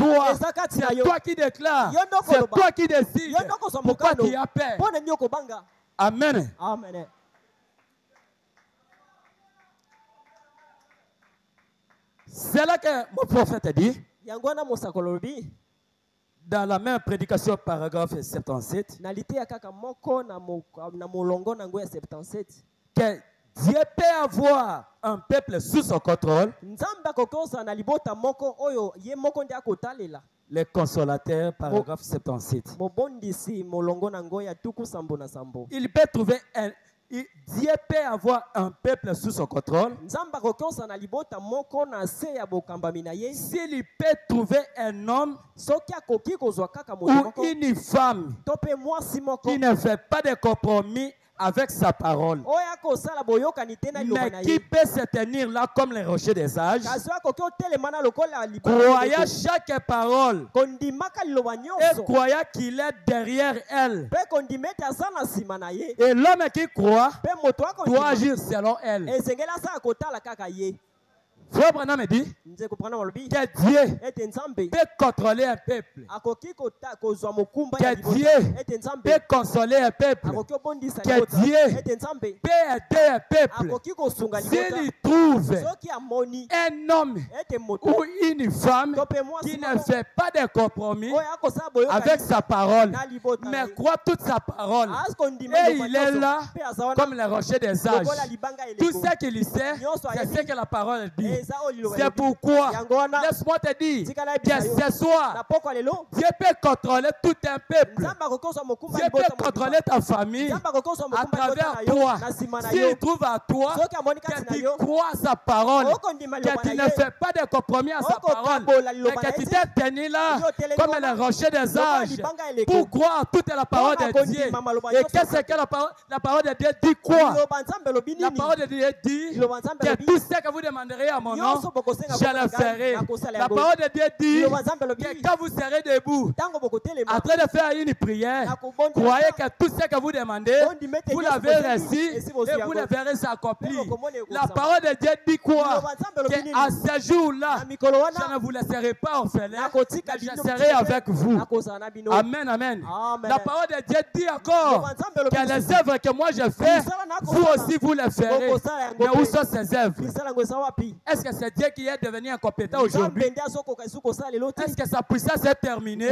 toi. C'est toi qui déclares. C'est toi qui décides. Pourquoi tu as peur? Amen. Amen. C'est là que mon prophète a dit, dans la même prédication, paragraphe 77, que Dieu peut avoir un peuple sous son contrôle. Les consolateurs, paragraphe 77. Il peut trouver Dieu peut avoir un peuple sous son contrôle. S'il peut trouver un homme ou une femme qui ne fait pas de compromis avec sa parole, mais qui peut se tenir là comme les rochers des âges, croyant chaque parole et croyant qu'il est derrière elle. Et l'homme qui croit doit agir selon elle. Frère Branham me dit que Dieu peut contrôler un peuple, que Dieu peut consoler un peuple, que Dieu peut aider un peuple s'il trouve un homme ou une femme qui ne fait pas de compromis avec sa parole, mais croit toute sa parole. Et il est là comme le rocher des âges. Tout ce qu'il sait, c'est ce que la parole dit. C'est pourquoi, laisse-moi te dire que ce soir, Dieu peut contrôler tout un peuple. Dieu peut contrôler ta famille à travers toi. S'il trouve à toi que tu crois à sa parole, que tu ne fais pas de compromis à sa parole, mais que tu t'es tenu là comme le rocher des âges pour croire toute la parole de Dieu. Et qu'est-ce que la parole de Dieu dit quoi? La parole de Dieu dit que tout ce que vous demanderez à mon nom, je le ferai. La parole de Dieu dit que quand vous serez debout, en train de faire une prière, croyez que tout ce que vous demandez, vous l'avez reçu et vous le verrez s'accomplir. La parole de Dieu dit quoi? Qu'à ce jour-là, je ne vous laisserai pas orphelin, mais je serai avec vous. Amen, amen. La parole de Dieu dit encore que les œuvres que moi je fais, vous aussi vous les ferez. Mais où sont ces œuvres? Est-ce que c'est Dieu qui est devenu incompétent aujourd'hui? Est-ce que sa puissance est terminée?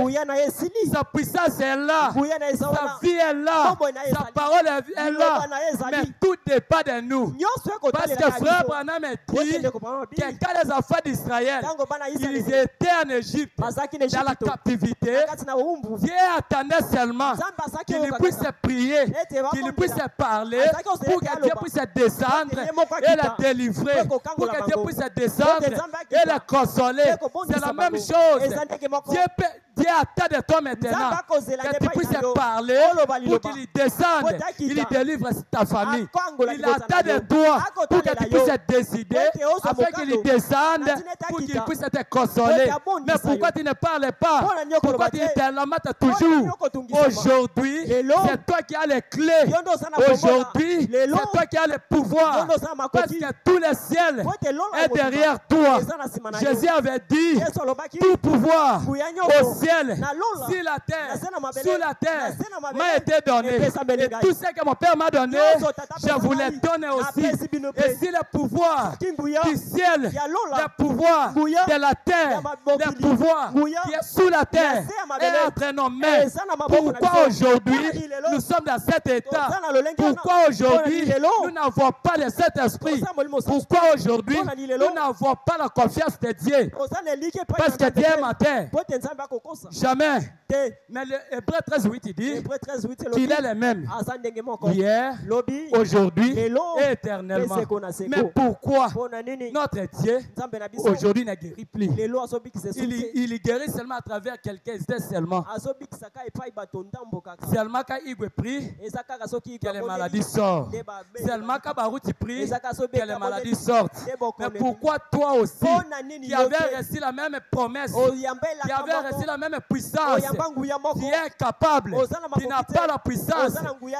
Sa puissance est là. Sa vie est là. Sa parole est là. Mais tout dépend de nous. Parce que frère Branham dit que quand les enfants d'Israël, ils étaient en Égypte, dans la captivité, Dieu attendait seulement qu'ils puissent prier, qu'ils puissent parler, pour que Dieu puisse descendre et la délivrer, pour que Dieu puisse descendre et la consoler. C'est la même chose. Dieu attend de toi maintenant que tu puisses parler pour qu'il descende, il délivre ta famille. Il attend de toi pour que tu puisses décider afin qu'il descende pour qu'il puisse te consoler. Mais pourquoi tu ne parles pas? Pourquoi tu te lamentes toujours? Aujourd'hui, c'est toi qui as les clés. Aujourd'hui, c'est toi qui as le pouvoir. Parce que tout le ciel est derrière toi. Jésus avait dit tout pouvoir au ciel, sur la terre, sous la terre m'a été donné. Et tout ce que mon Père m'a donné, je vous le donne aussi. Et si le pouvoir du ciel, le pouvoir de la terre, le pouvoir qui est sous la terre est entre nos mains, pourquoi aujourd'hui nous sommes dans cet état? Pourquoi aujourd'hui nous n'avons pas le Saint-Esprit? Pourquoi aujourd'hui nous n'avons pas la confiance de Dieu? Parce que Dieu est matin. Jamais. Mais l'Hébreu 13:8 il dit qu'il est le même hier, aujourd'hui et éternellement. Mais pourquoi notre Dieu aujourd'hui ne guérit plus? Il guérit seulement à travers quelques-uns seulement. Seulement quand il prie, que les maladies sortent. Seulement quand Baruch prie, que les maladies sortent. Mais pourquoi toi aussi, qui avais reçu la même promesse, qui avais reçu la même puissance, tu es capable, tu n'as pas la puissance,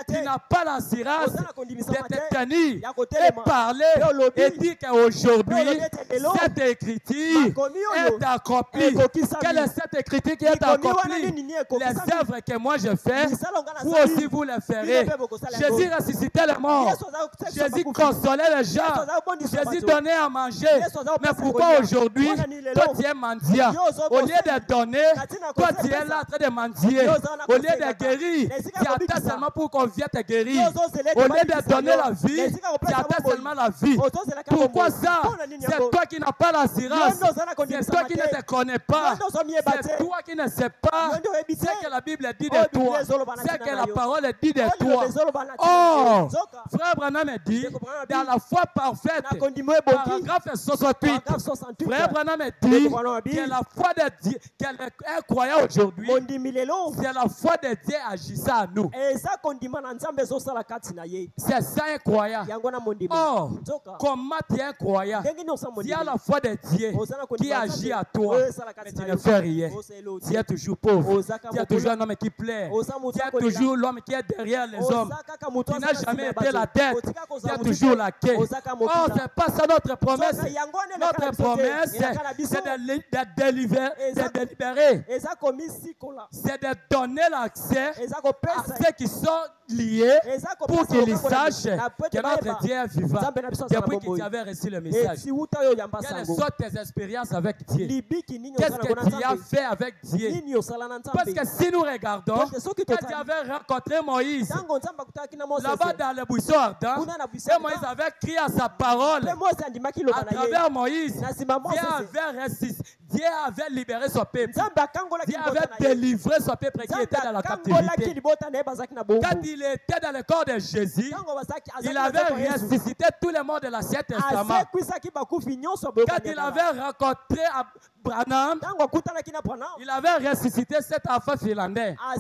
tu n'as pas l'assurance de te tenir et parler et dire qu'aujourd'hui, cette écriture est accomplie. Quelle est cette écriture qui est accomplie? Les œuvres que moi je fais, vous aussi vous les ferez. Jésus ressuscitait les morts. Jésus consolait les gens. Jésus donnait à manger. Mais pourquoi aujourd'hui, toi tu es mendiant? Au lieu de donner, toi tu es là en train de mendier. Au lieu de guérir, tu attends seulement pour qu'on vienne te guérir. Au lieu de donner la vie, tu attends seulement la vie. Pourquoi ça? C'est toi qui n'as pas l'assurance. C'est toi qui ne te connais pas. C'est toi qui ne sais pas ce que la Bible dit de toi. Ce que la parole dit de toi. Oh, Frère Branham dit, dans la foi parfaite, paragraphe 68, Frère Branham dit que la foi de Dieu, qu'elle est croyant aujourd'hui, c'est la foi de Dieu agissant à nous. C'est ça un croyant. Oh, comment tu es un croyant? Tu as la foi de Dieu qui agit à toi, mais tu ne fais rien. Tu es toujours pauvre. Tu es toujours un homme qui plaît. Tu es toujours l'homme qui est derrière les hommes. Tu n'as jamais été la tête. Tu es toujours la queue. Oh, c'est pas ça notre promesse. Notre promesse, c'est de délibérer. C'est de donner l'accès à ceux qui sont liés pour qu'ils sachent que notre Dieu est vivant. Depuis que tu avais reçu le message, quelles sont tes expériences avec Dieu? Qu'est-ce que tu as fait avec Dieu? Parce que si nous regardons, quand tu avais rencontré Moïse, là-bas dans le buisson ardent, et Moïse avait crié à sa parole, à travers Moïse, Dieu avait libéré son peuple. Dieu avait délivré son peuple qui était dans la captivité. Quand il était dans le corps de Jésus, il avait ressuscité tous les morts de l'Ancien Testament. Quand il avait rencontré Branham, il avait ressuscité cet enfant finlandais. Quand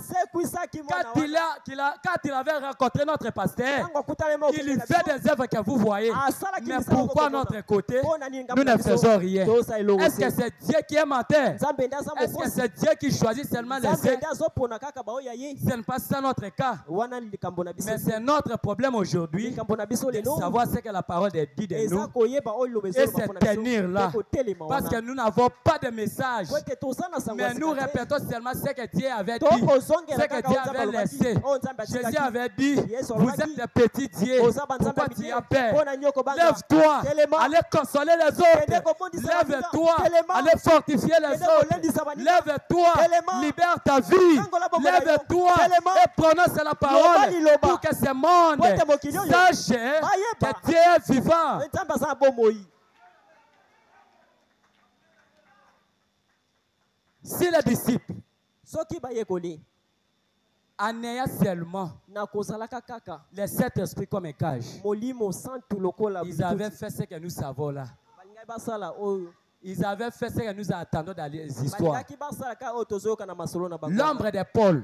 il avait rencontré notre pasteur, il fait des œuvres que vous voyez. Mais pourquoi notre côté, nous ne faisons rien? Est-ce que c'est Dieu qui est menteur? Est-ce que c'est Dieu qui choisit seulement les saints? Ce n'est pas ça notre cas. Mais c'est notre problème aujourd'hui de savoir ce que la parole dit de nous et se tenir là. Parce que nous n'avons pas de message. Mais nous répétons seulement ce que Dieu avait dit, ce que Dieu avait laissé. Jésus avait dit, vous êtes des petits dieux. Pourquoi tu as peur? Lève-toi, allez consoler les autres. Lève-toi, allez fortifier les autres. Lève-toi, libère ta vie. Lève-toi et prononce la parole pour que ce monde sache que Dieu est vivant. Si les disciples, en ayant seulement les 7 esprits comme un cage, ils avaient fait ce que nous savons là. Ils avaient fait ce que nous attendons dans les histoires. L'ombre de Paul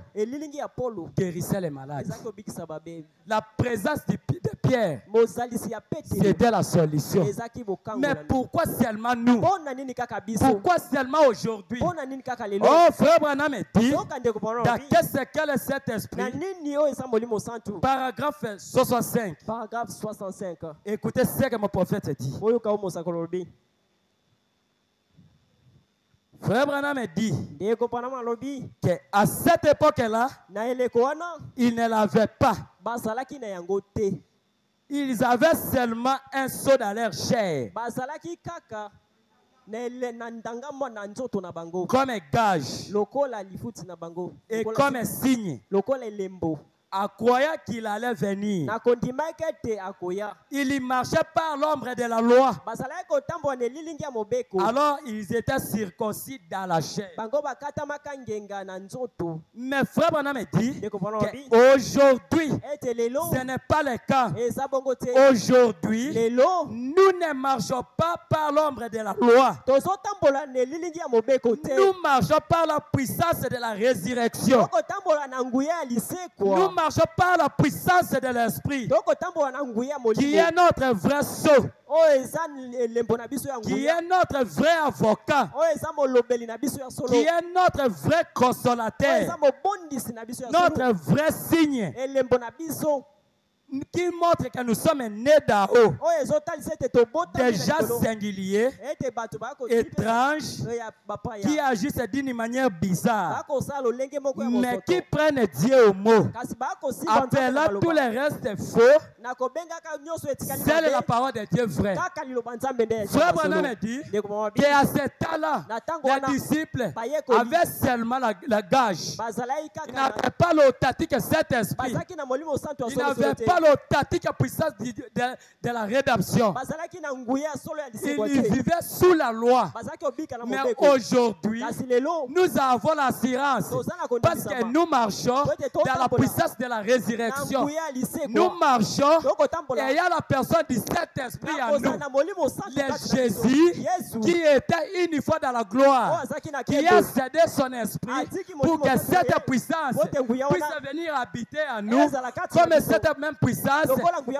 guérissait les malades. La présence de Pierre, c'était la solution. Mais pourquoi seulement nous? Pourquoi seulement aujourd'hui? Oh, Frère Branham dit, dans quel est cet esprit? Paragraphe 65. Écoutez ce que mon prophète dit. Frère Branham dit qu'à cette époque-là, ils ne l'avaient pas. Ils avaient seulement un seau dans leur chair, comme un gage et comme un signe, en croyant qu'il allait venir. Il marchait par l'ombre de la loi. Alors ils étaient circoncis dans la chair. Mais Frère Branham dit qu'aujourd'hui, ce n'est pas le cas. Aujourd'hui, nous ne marchons pas par l'ombre de la loi. Nous marchons par la puissance de la résurrection. Nous marchons par la puissance de l'Esprit, qui est notre vrai sceau, qui est notre vrai avocat, qui est notre vrai consolateur, notre vrai signe, qui montre que nous sommes nés d'en haut, déjà singuliers, étranges, qui agissent d'une manière bizarre, mais qui prennent Dieu au mot, appelant tous les restes faux, c'est la parole de Dieu vraie. Frère Branham dit qu'à ce temps-là, les disciples avaient seulement la gage. Ils n'avaient pas l'authentique Saint-Esprit. Ils n'avaient pas l'authentique puissance de la rédemption. Ils vivaient sous la loi. Mais aujourd'hui, nous avons l'assurance parce que nous marchons dans la puissance de la résurrection. Nous marchons et il y a la personne du Saint-Esprit en nous. Le Jésus qui était une fois dans la gloire, qui a cédé son esprit pour que cette puissance puisse venir habiter en nous, comme cette même puissance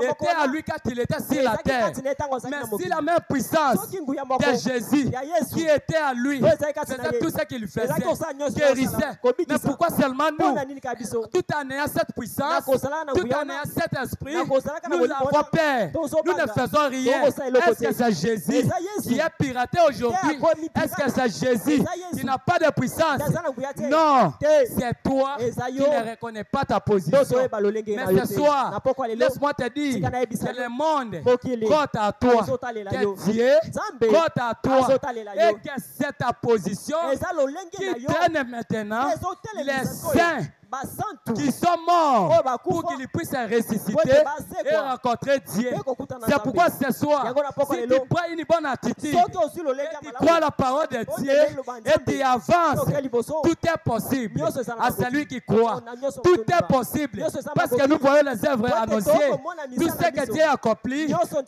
était à lui quand il était sur la terre. Mais si la même puissance de Jésus qui était à lui faisait tout ce qu'il faisait, guérissait, mais pourquoi seulement nous, tout en ayant cette puissance, tout en ayant cet esprit, nous avons peur, nous ne faisons rien? Est-ce que c'est Jésus qui est piraté aujourd'hui? Est-ce que c'est Jésus qui n'a pas de puissance? Non, c'est toi qui ne reconnais pas ta position. Mais ce soir, laisse-moi te dire que le monde compte à toi, que Dieu compte à toi, et que c'est ta position qui traîne maintenant les saints qui sont morts pour qu'ils puissent ressusciter et rencontrer Dieu. C'est pourquoi ce soir, si tu prends une bonne attitude, et tu crois la parole de Dieu et tu avances, tout est possible à celui qui croit. Tout est possible parce que nous voyons les œuvres annoncées. Tout ce que Dieu a accompli,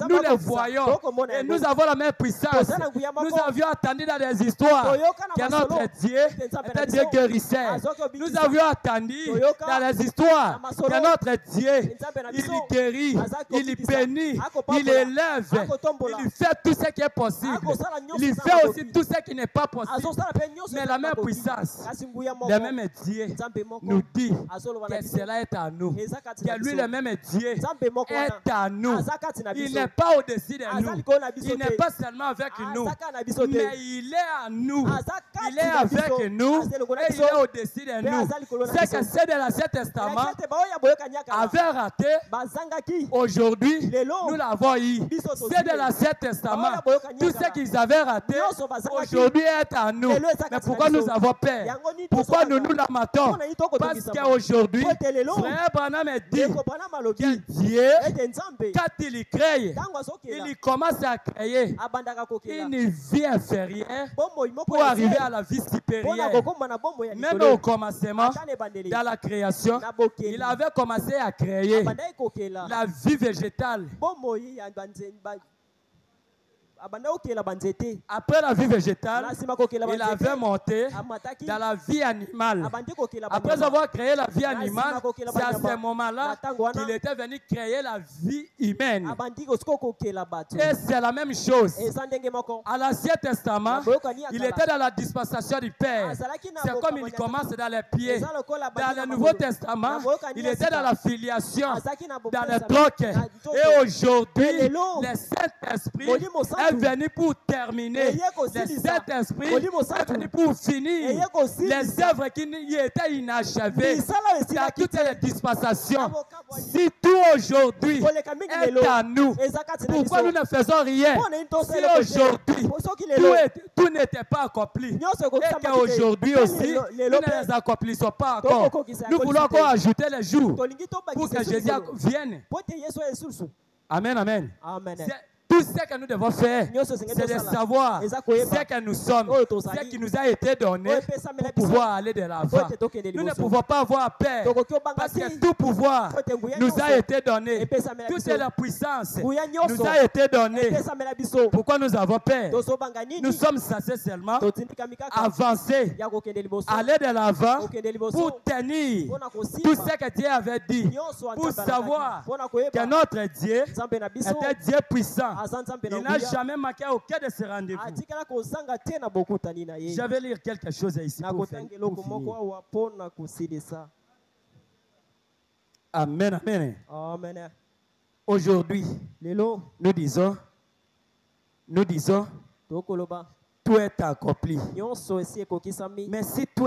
nous les voyons et nous avons la même puissance. Nous avions attendu dans des histoires que notre Dieu était Dieu guérisseur. Nous avions attendu dans les histoires que notre Dieu, il guérit, il bénit, il élève, il fait tout ce qui est possible. Il fait aussi tout ce qui n'est pas possible. Mais la même puissance, le même Dieu nous dit que cela est à nous. Que lui, le même Dieu est à nous. Il n'est pas au-dessus de nous. Il n'est pas seulement avec nous, mais il est à nous. Il est avec nous et il est au-dessus de nous. C'est que c'est de l'Ancien Testament avait raté, aujourd'hui nous l'avons eu. C'est de l'Ancien Testament, tout ce qu'ils avaient raté aujourd'hui est à nous. Mais pourquoi nous avons peur? Pourquoi nous nous lamentons? Parce qu'aujourd'hui, Frère Branham dit que Dieu, quand il crée, il commence à créer une vie inférieure pour arriver à la vie supérieure. Même au commencement, dans la création, il avait commencé à créer la vie végétale. Après la vie végétale, il avait monté dans la vie animale. Après avoir créé la vie animale, c'est à ce moment-là qu'il était venu créer la vie humaine. Et c'est la même chose. À l'Ancien Testament, il était dans la dispensation du Père. C'est comme il commence dans les pieds. Dans le Nouveau Testament, il était dans la filiation, dans les trocs. Et aujourd'hui, le Saint-Esprit est venu pour terminer. Le Saint-Esprit est venu pour finir les œuvres qui étaient inachevées dans toutes les dispensations. Si tout aujourd'hui est à nous, pourquoi nous ne faisons rien? Si aujourd'hui tout n'était pas accompli et qu'aujourd'hui aussi nous ne les accomplissons pas encore, nous voulons encore ajouter les jours pour que Jésus vienne. Amen, amen. Amen. Tout Tout ce que nous devons faire, c'est de savoir ce que nous sommes, ce qui nous a été donné pour pouvoir aller de l'avant. Nous ne pouvons pas avoir peur parce que tout pouvoir nous a été donné. Toute la puissance nous a été donnée. Pourquoi nous avons peur? Nous sommes censés seulement avancer, aller de l'avant pour tenir tout ce que Dieu avait dit, pour savoir que notre Dieu est un Dieu puissant. Il n'a jamais manqué aucun de ses rendez-vous. Je vais lire quelque chose ici pour finir. Amen, amen. Aujourd'hui, nous disons, tout est accompli. Mais si tout est